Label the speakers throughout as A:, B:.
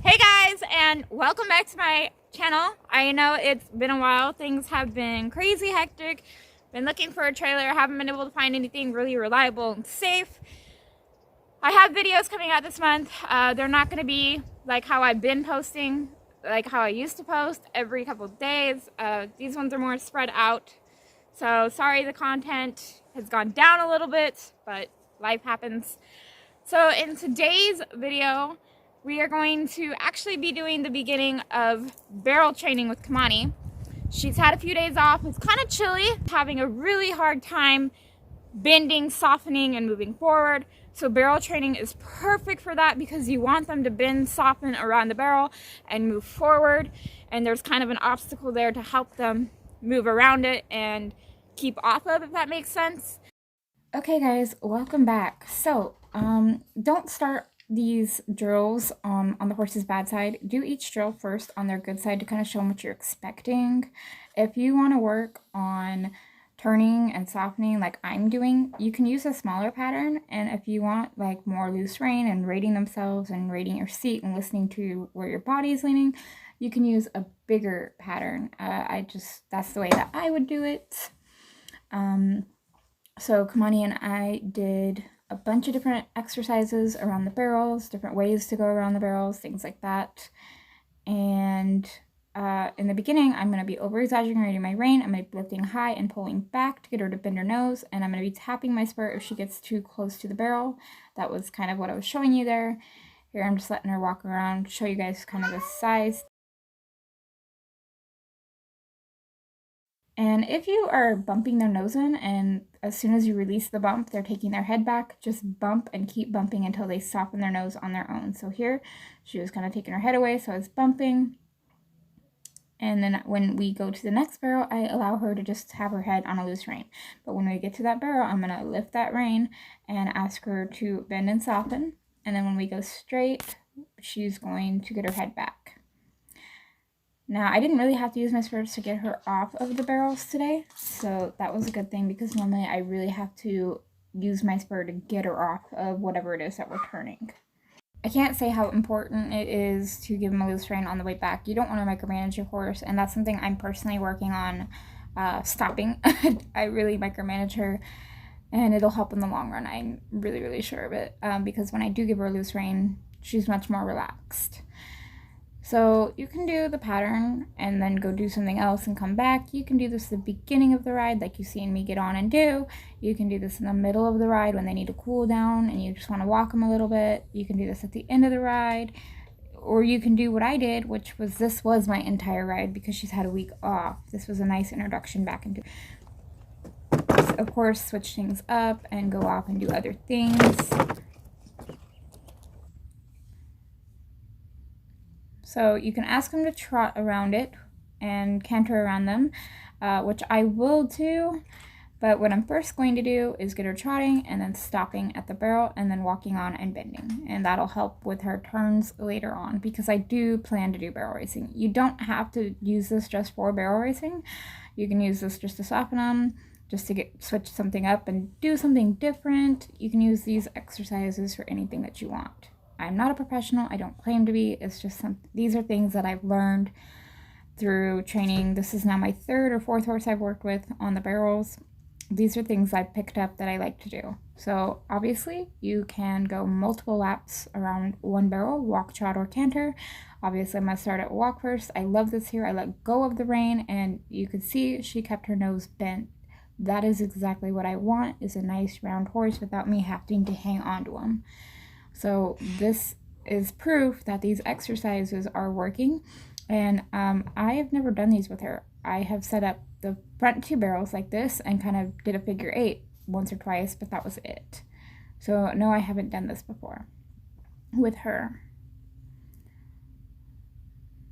A: Hey guys, and welcome back to my channel. I know it's been a while. Things have been crazy hectic. Been looking for a trailer, haven't been able to find anything really reliable and safe. I have videos coming out this month. They're not going to be like how I've been posting, like how I used to post every couple of days. These ones are more spread out. So sorry the content has gone down a little bit, but life happens. So in today's video, we are going to actually be doing the beginning of barrel training with Kamani. She's had a few days off. It's kind of chilly, having a really hard time bending, softening, and moving forward. So barrel training is perfect for that because you want them to bend, soften around the barrel and move forward. And there's kind of an obstacle there to help them move around it and keep off of, if that makes sense. Okay guys, welcome back. So don't start these drills on the horse's bad side. Do each drill first on their good side to kind of show them what you're expecting. If you want to work on turning and softening like I'm doing, you can use a smaller pattern. And if you want like more loose rein and rating themselves and rating your seat and listening to where your body is leaning, you can use a bigger pattern. That's the way that I would do it. So Kamani and I did a bunch of different exercises around the barrels, different ways to go around the barrels, things like that. And in the beginning, I'm going to be over-exaggerating my rein. I'm going to be lifting high and pulling back to get her to bend her nose. And I'm going to be tapping my spur if she gets too close to the barrel. That was kind of what I was showing you there. Here, I'm just letting her walk around, show you guys kind of the size. And if you are bumping their nose in and as soon as you release the bump, they're taking their head back, just bump and keep bumping until they soften their nose on their own. So here, she was kind of taking her head away, so I was bumping. And then when we go to the next barrel, I allow her to just have her head on a loose rein. But when we get to that barrel, I'm going to lift that rein and ask her to bend and soften. And then when we go straight, she's going to get her head back. Now, I didn't really have to use my spurs to get her off of the barrels today, so that was a good thing because normally I really have to use my spur to get her off of whatever it is that we're turning. I can't say how important it is to give them a loose rein on the way back. You don't want to micromanage your horse, and that's something I'm personally working on stopping. I really micromanage her, and it'll help in the long run. I'm really, really sure of it because when I do give her a loose rein, she's much more relaxed. So you can do the pattern and then go do something else and come back. You can do this at the beginning of the ride like you've seen me get on and do. You can do this in the middle of the ride when they need to cool down and you just want to walk them a little bit. You can do this at the end of the ride. Or you can do what I did, which was this was my entire ride because she's had a week off. This was a nice introduction back into, of course, switch things up and go off and do other things. So you can ask them to trot around it and canter around them, which I will do. But what I'm first going to do is get her trotting and then stopping at the barrel and then walking on and bending. And that'll help with her turns later on because I do plan to do barrel racing. You don't have to use this just for barrel racing. You can use this just to soften them, just to switch something up and do something different. You can use these exercises for anything that you want. I'm not a professional. I don't claim to be. It's just these are things that I've learned through training. This is now my third or fourth horse I've worked with on the barrels. These are things I've picked up that I like to do. So obviously you can go multiple laps around one barrel, walk, trot, or canter. Obviously I'm going to start at walk first. I love this here. I let go of the rein and you can see she kept her nose bent. That is exactly what I want, is a nice round horse without me having to hang on to him. So this is proof that these exercises are working, and I have never done these with her. I have set up the front two barrels like this and kind of did a figure 8 once or twice, but that was it. So no, I haven't done this before with her.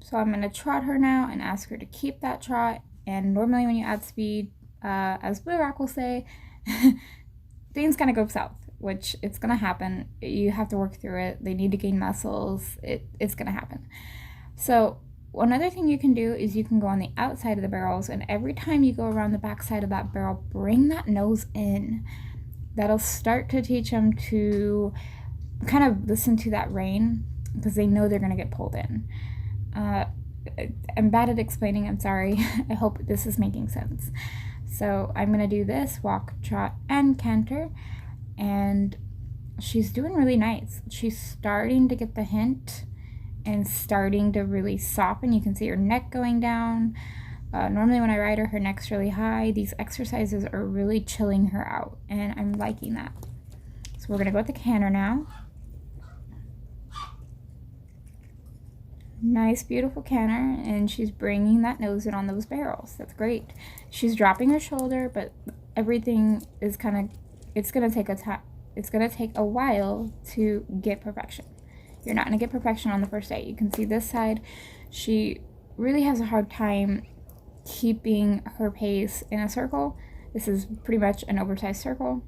A: So I'm going to trot her now and ask her to keep that trot, and normally when you add speed, as Blue Rock will say, things kind of go south. Which it's going to happen. You have to work through it. They need to gain muscles. It's going to happen. So one other thing you can do is you can go on the outside of the barrels, and every time you go around the back side of that barrel, bring that nose in. That'll start to teach them to kind of listen to that rein because they know they're going to get pulled in. I'm bad at explaining, I'm sorry. I hope this is making sense. So I'm going to do this, walk, trot, and canter, and she's doing really nice. She's starting to get the hint and starting to really soften. You can see her neck going down. Normally when I ride her, her neck's really high. These exercises are really chilling her out, and I'm liking that. So we're going to go with the canter now. Nice, beautiful canter, and she's bringing that nose in on those barrels. That's great. She's dropping her shoulder, but everything is kind of, it's going to take a while to get perfection. You're not going to get perfection on the first day. You can see this side, she really has a hard time keeping her pace in a circle. This is pretty much an oversized circle.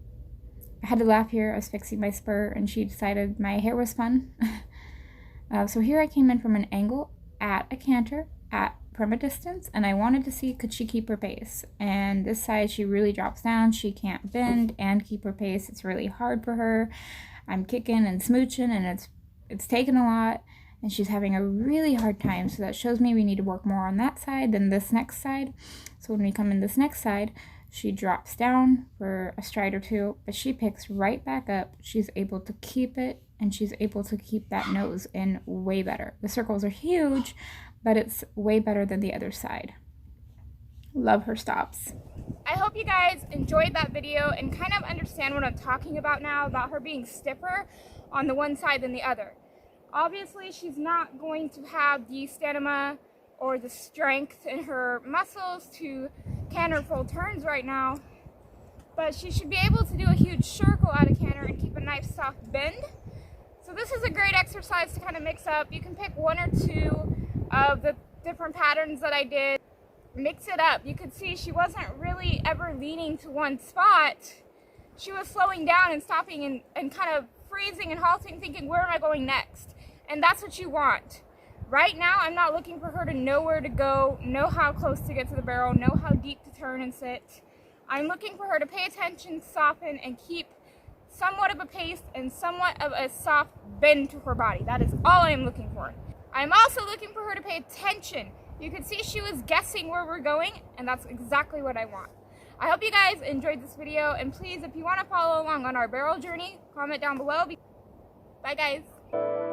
A: I had to laugh here. I was fixing my spur, and she decided my hair was fun. So here I came in from an angle at a canter from a distance, and I wanted to see could she keep her pace. And this side she really drops down. She can't bend and keep her pace. It's really hard for her. I'm kicking and smooching, and it's taken a lot, and she's having a really hard time. So that shows me we need to work more on that side than this next side. So when we come in this next side, she drops down for a stride or two, but she picks right back up. She's able to keep it, and she's able to keep that nose in way better. The circles are huge, but it's way better than the other side. Love her stops. I hope you guys enjoyed that video and kind of understand what I'm talking about now, about her being stiffer on the one side than the other. Obviously, she's not going to have the stamina or the strength in her muscles to canter full turns right now, but she should be able to do a huge circle out of canter and keep a nice soft bend. So this is a great exercise to kind of mix up. You can pick one or two of the different patterns that I did, mix it up. You could see she wasn't really ever leaning to one spot. She was slowing down and stopping and kind of freezing and halting, thinking, where am I going next? And that's what you want. Right now, I'm not looking for her to know where to go, know how close to get to the barrel, know how deep to turn and sit. I'm looking for her to pay attention, soften, and keep somewhat of a pace and somewhat of a soft bend to her body. That is all I'm looking for. I'm also looking for her to pay attention. You can see she was guessing where we're going, and that's exactly what I want. I hope you guys enjoyed this video, and please, if you want to follow along on our barrel journey, comment down below. Bye guys.